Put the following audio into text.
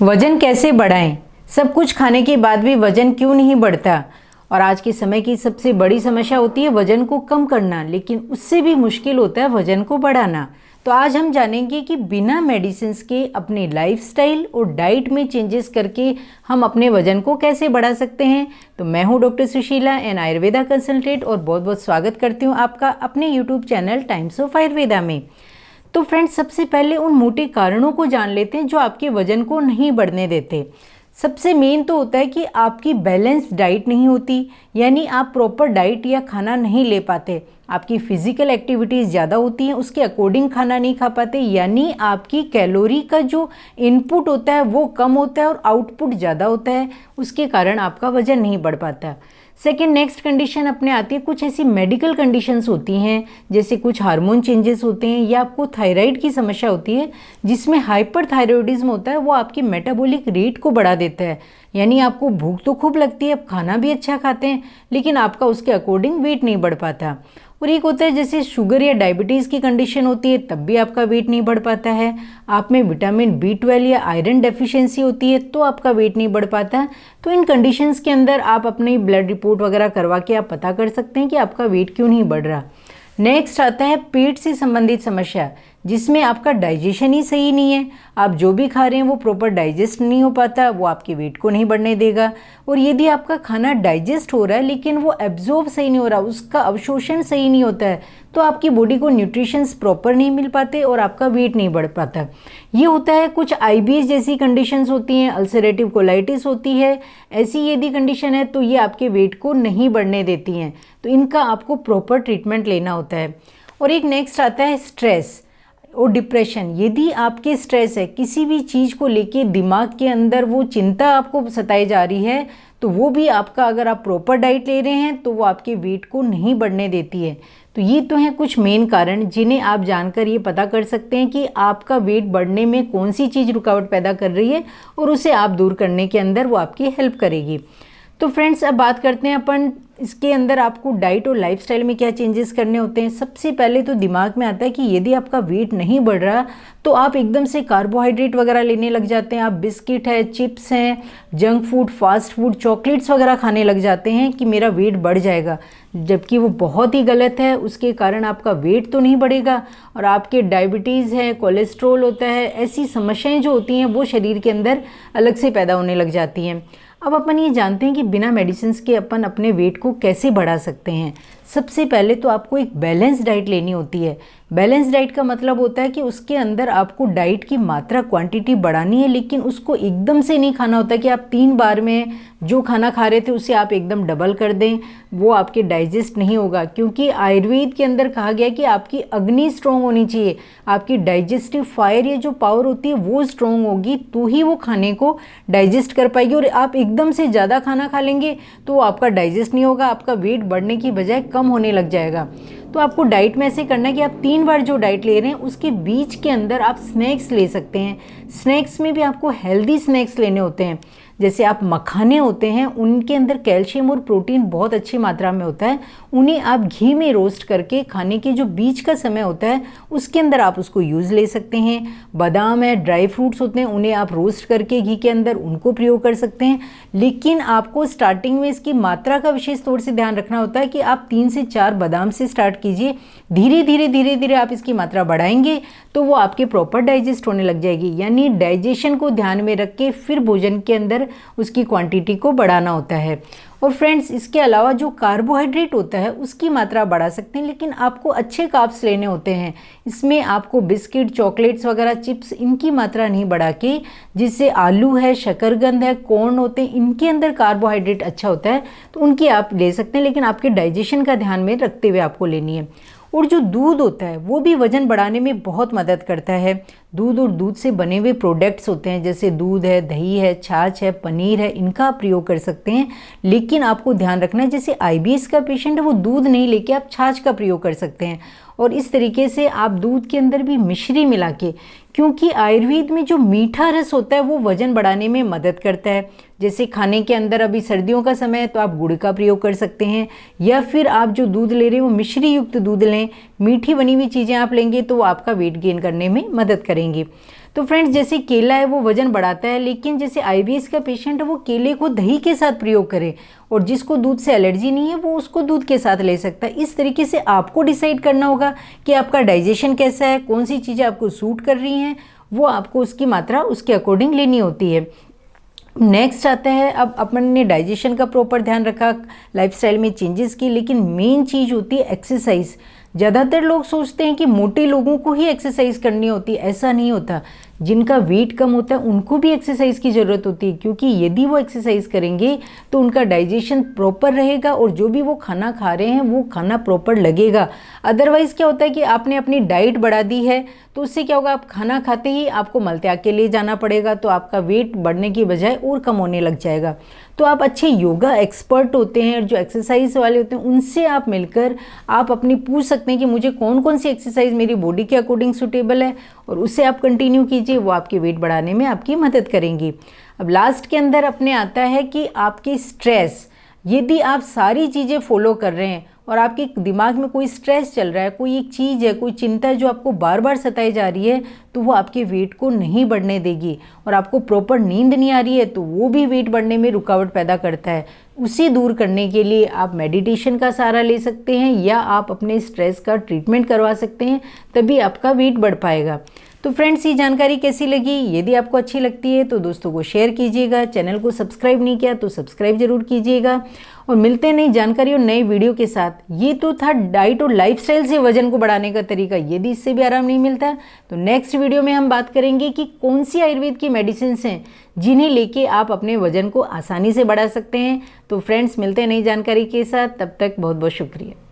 वज़न कैसे बढ़ाएं? सब कुछ खाने के बाद भी वज़न क्यों नहीं बढ़ता? और आज के समय की सबसे बड़ी समस्या होती है वज़न को कम करना, लेकिन उससे भी मुश्किल होता है वज़न को बढ़ाना। तो आज हम जानेंगे कि बिना मेडिसिन्स के अपने लाइफस्टाइल और डाइट में चेंजेस करके हम अपने वज़न को कैसे बढ़ा सकते हैं। तो मैं हूँ doctor Sushila N Ayurveda consultant और बहुत बहुत स्वागत करती हूँ आपका अपने YouTube channel Times of Ayurveda में। तो फ्रेंड्स, सबसे पहले उन मोटे कारणों को जान लेते हैं जो आपके वज़न को नहीं बढ़ने देते। सबसे मेन तो होता है कि आपकी बैलेंस डाइट नहीं होती, यानी आप प्रॉपर डाइट या खाना नहीं ले पाते। आपकी फिजिकल एक्टिविटीज़ ज़्यादा होती हैं, उसके अकॉर्डिंग खाना नहीं खा पाते, यानी आपकी कैलोरी का जो इनपुट होता है वो कम होता है और आउटपुट ज़्यादा होता है। उसके कारण आपका वज़न नहीं बढ़ पाता। सेकेंड नेक्स्ट कंडीशन अपने आती है, कुछ ऐसी मेडिकल कंडीशंस होती हैं, जैसे कुछ हार्मोन चेंजेस होते हैं या आपको थायराइड की समस्या होती है जिसमें हाइपरथायरॉयडिज्म होता है। वो आपकी मेटाबॉलिक रेट को बढ़ा देता है, यानी आपको भूख तो खूब लगती है, आप खाना भी अच्छा खाते हैं, लेकिन आपका उसके अकॉर्डिंग वेट नहीं बढ़ पाता। और एक होता है जैसे शुगर या डायबिटीज़ की कंडीशन होती है, तब भी आपका वेट नहीं बढ़ पाता है। आप में विटामिन B12 या आयरन डेफिशिएंसी होती है तो आपका वेट नहीं बढ़ पाता। तो इन कंडीशंस के अंदर आप अपनी ब्लड रिपोर्ट वगैरह करवा के आप पता कर सकते हैं कि आपका वेट क्यों नहीं बढ़ रहा। नेक्स्ट आता है पेट से संबंधित समस्या, जिसमें आपका डाइजेशन ही सही नहीं है। आप जो भी खा रहे हैं वो प्रॉपर डाइजेस्ट नहीं हो पाता, वो आपके वेट को नहीं बढ़ने देगा। और यदि आपका खाना डाइजेस्ट हो रहा है लेकिन वो एब्जॉर्ब सही नहीं हो रहा, उसका अवशोषण सही नहीं होता है, तो आपकी बॉडी को न्यूट्रिशंस प्रॉपर नहीं मिल पाते और आपका वेट नहीं बढ़ पाता। ये होता है कुछ IBS जैसी कंडीशंस होती हैं, अल्सरेटिव कोलाइटिस होती है। ऐसी यदि कंडीशन है तो ये आपके वेट को नहीं बढ़ने देती हैं, तो इनका आपको प्रॉपर ट्रीटमेंट लेना होता है। और एक नेक्स्ट आता है स्ट्रेस और डिप्रेशन। यदि आपके स्ट्रेस है, किसी भी चीज़ को लेके दिमाग के अंदर वो चिंता आपको सताई जा रही है, तो वो भी आपका, अगर आप प्रॉपर डाइट ले रहे हैं तो वो आपके वेट को नहीं बढ़ने देती है। तो ये तो हैं कुछ मेन कारण जिन्हें आप जानकर ये पता कर सकते हैं कि आपका वेट बढ़ने में कौन सी चीज़ रुकावट पैदा कर रही है और उसे आप दूर करने के अंदर वो आपकी हेल्प करेगी। तो फ्रेंड्स, अब बात करते हैं अपन इसके अंदर आपको डाइट और लाइफस्टाइल में क्या चेंजेस करने होते हैं। सबसे पहले तो दिमाग में आता है कि यदि आपका वेट नहीं बढ़ रहा तो आप एकदम से कार्बोहाइड्रेट वगैरह लेने लग जाते हैं। आप बिस्किट है, चिप्स हैं, junk food, fast food, chocolates वगैरह खाने लग जाते हैं कि मेरा वेट बढ़ जाएगा, जबकि वो बहुत ही गलत है। उसके कारण आपका वेट तो नहीं बढ़ेगा और आपके डायबिटीज़ है, कोलेस्ट्रॉल होता है, ऐसी समस्याएं जो होती हैं वो शरीर के अंदर अलग से पैदा होने लग जाती हैं। अब अपन ये जानते हैं कि बिना मेडिसिन्स के अपन अपने वेट को कैसे बढ़ा सकते हैं। सबसे पहले तो आपको एक बैलेंस डाइट लेनी होती है। बैलेंस डाइट का मतलब होता है कि उसके अंदर आपको डाइट की मात्रा, क्वांटिटी बढ़ानी है, लेकिन उसको एकदम से नहीं खाना होता कि आप 3 बार में जो खाना खा रहे थे उसे आप एकदम डबल कर दें, वो आपके डाइजेस्ट नहीं होगा। क्योंकि आयुर्वेद के अंदर कहा गया कि आपकी अग्नि स्ट्रॉन्ग होनी चाहिए, आपकी डाइजेस्टिव फायर, ये जो पावर होती है वो स्ट्रॉन्ग होगी तो ही वो खाने को डाइजेस्ट कर पाएगी। और आप एकदम से ज़्यादा खाना खा लेंगे तो वो आपका डाइजेस्ट नहीं होगा, आपका वेट बढ़ने की बजाय कम होने लग जाएगा। तो आपको डाइट में ऐसे करना है कि आप 3 बार जो डाइट ले रहे हैं उसके बीच के अंदर आप स्नैक्स ले सकते हैं। स्नैक्स में भी आपको हेल्दी स्नैक्स लेने होते हैं। जैसे आप मखाने होते हैं, उनके अंदर कैल्शियम और प्रोटीन बहुत अच्छी मात्रा में होता है। उन्हें आप घी में रोस्ट करके खाने के जो बीच का समय होता है उसके अंदर आप उसको यूज़ ले सकते हैं। बादाम है, ड्राई फ्रूट्स होते हैं, उन्हें आप रोस्ट करके घी के अंदर उनको प्रयोग कर सकते हैं। लेकिन आपको स्टार्टिंग में इसकी मात्रा का विशेष तौर से ध्यान रखना होता है कि आप 3 से 4 बादाम से स्टार्ट कीजिए। धीरे धीरे आप इसकी मात्रा बढ़ाएंगे तो वो आपके प्रॉपर डाइजेस्ट होने लग जाएगी। यानी डाइजेशन को ध्यान में रख के फिर भोजन के अंदर उसकी क्वांटिटी को बढ़ाना होता है। और फ्रेंड्स, इसके अलावा जो कार्बोहाइड्रेट होता है उसकी मात्रा बढ़ा सकते हैं, लेकिन आपको अच्छे कार्ब्स लेने होते हैं। इसमें आपको बिस्किट, चॉकलेट्स वगैरह, चिप्स, इनकी मात्रा नहीं बढ़ा के, जिससे आलू है, शकरकंद है, कॉर्न होते हैं, इनके अंदर कार्बोहाइड्रेट अच्छा होता है तो उनकी आप ले सकते हैं, लेकिन आपके डाइजेशन का ध्यान में रखते हुए आपको लेनी है। और जो दूध होता है वो भी वज़न बढ़ाने में बहुत मदद करता है। दूध और दूध से बने हुए प्रोडक्ट्स होते हैं, जैसे दूध है, दही है, छाछ है, पनीर है, इनका आप प्रयोग कर सकते हैं। लेकिन आपको ध्यान रखना है, जैसे IBS का पेशेंट है वो दूध नहीं लेके आप छाछ का प्रयोग कर सकते हैं। और इस तरीके से आप दूध के अंदर भी मिश्री मिला के, क्योंकि आयुर्वेद में जो मीठा रस होता है वो वज़न बढ़ाने में मदद करता है। जैसे खाने के अंदर अभी सर्दियों का समय है तो आप गुड़ का प्रयोग कर सकते हैं, या फिर आप जो दूध ले रहे हैं वो मिश्री युक्त दूध लें। मीठी बनी हुई चीज़ें आप लेंगे तो वो आपका वेट गेन करने में मदद करेंगे। तो फ्रेंड्स जैसे केला है वो वजन बढ़ाता है, लेकिन जैसे IBS का पेशेंट है वो केले को दही के साथ प्रयोग करे, और जिसको दूध से एलर्जी नहीं है वो उसको दूध के साथ ले सकता है। इस तरीके से आपको डिसाइड करना होगा कि आपका डाइजेशन कैसा है, कौन सी चीज़ें आपको सूट कर रही हैं, वो आपको उसकी मात्रा उसके अकॉर्डिंग लेनी होती है। नेक्स्ट आता है, अब अपन ने डाइजेशन का प्रॉपर ध्यान रखा, लाइफस्टाइल में चेंजेस की, लेकिन मेन चीज़ होती है एक्सरसाइज। ज़्यादातर लोग सोचते हैं कि मोटे लोगों को ही एक्सरसाइज करनी होती है, ऐसा नहीं होता। जिनका वेट कम होता है उनको भी एक्सरसाइज की ज़रूरत होती है, क्योंकि यदि वो एक्सरसाइज करेंगे तो उनका डाइजेशन प्रॉपर रहेगा और जो भी वो खाना खा रहे हैं वो खाना प्रॉपर लगेगा। अदरवाइज़ क्या होता है कि आपने अपनी डाइट बढ़ा दी है तो उससे क्या होगा, आप खाना खाते ही आपको मल त्याग के लिए जाना पड़ेगा, तो आपका वेट बढ़ने की बजाय और कम होने लग जाएगा। तो आप अच्छे योगा एक्सपर्ट होते हैं और जो एक्सरसाइज वाले होते हैं उनसे आप मिलकर आप अपनी पूछ सकते हैं कि मुझे कौन कौन सी एक्सरसाइज मेरी बॉडी के अकॉर्डिंग सूटेबल है, और उससे आप कंटिन्यू कीजिए, वो आपके वेट बढ़ाने में आपकी मदद करेंगी। अब लास्ट के अंदर अपने आता है कि आपकी स्ट्रेस, यदि आप सारी चीज़ें फॉलो कर रहे हैं और आपके दिमाग में कोई स्ट्रेस चल रहा है, कोई एक चीज़ है, कोई चिंता है जो आपको बार बार सताई जा रही है, तो वो आपके वेट को नहीं बढ़ने देगी। और आपको प्रॉपर नींद नहीं आ रही है तो वो भी वेट बढ़ने में रुकावट पैदा करता है। उसे दूर करने के लिए आप मेडिटेशन का सहारा ले सकते हैं या आप अपने स्ट्रेस का ट्रीटमेंट करवा सकते हैं, तभी आपका वेट बढ़ पाएगा। तो फ्रेंड्स ये जानकारी कैसी लगी? यदि आपको अच्छी लगती है तो दोस्तों को शेयर कीजिएगा, चैनल को सब्सक्राइब नहीं किया तो सब्सक्राइब जरूर कीजिएगा, और मिलते हैं नई जानकारी और नई वीडियो के साथ। ये तो था डाइट और लाइफस्टाइल से वजन को बढ़ाने का तरीका। यदि इससे भी आराम नहीं मिलता तो नेक्स्ट वीडियो में हम बात करेंगे कि कौन सी आयुर्वेद की मेडिसिन हैं जिन्हें लेके आप अपने वजन को आसानी से बढ़ा सकते हैं। तो फ्रेंड्स मिलते हैं नई जानकारी के साथ, तब तक बहुत बहुत शुक्रिया।